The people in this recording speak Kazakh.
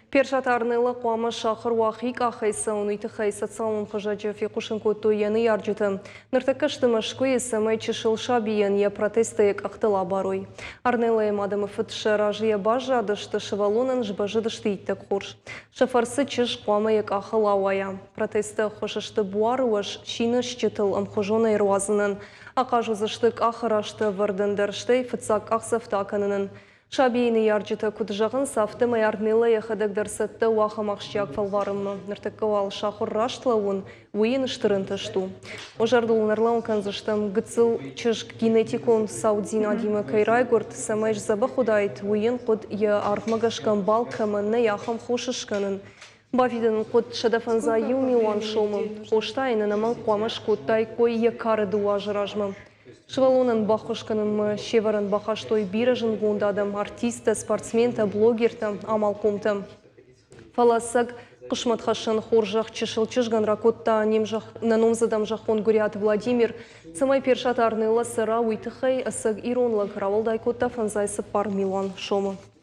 Першатарнылы қуамы шақыр уақик ақайсы ұныйты қайсы цалын қыжаджы фекушын көтті ені ярджыты. Ныртықыштымыш көйесі мәйчі шылша бейін е протестайық ақтыла барой. Арнылы емадымы фытшы ражия бажы адышты шывалунын жбажыдышты иттік қорш. Шафарсы чыш қуамы ек ақылауая. Протесті қошышты буары уаш шины шчытыл ымқыжуны ируазынын. Ақа жузыштық ақырашты вардындыршты фытсак ақсафтаканынын. Шабейні ярджыты күтіжағын сафты майарнылы ехадық дарсатты уақамақшияк фалварымы. Ныртықы ал шақыр раштылауын уйын үштірін тұшту. Ожардылынарлауын канзыштым гыцыл чыш генетикон саудзин адимы кайрайгурт самайш забы худайт уйын құд е артмагашкан балкамынны яхам хошышканын. Бафидын құд шадафанза ю милан шомы. Хоштайнын аман қуамыш құдтай кой екары дуа жыражмы. Шывалонын бақышқанын шеварын бақаштой биражын ғондадым артиста, спортсмента, блогерта, амалкомта. Фаласак қышматхашын хоржақ чешыл чышган ракотта наномзадам жақон гурят Владимир. Самай першат арнылы сыра уйтықай асыг иронлық равылдай котта фанзайсы пар Милан шомы.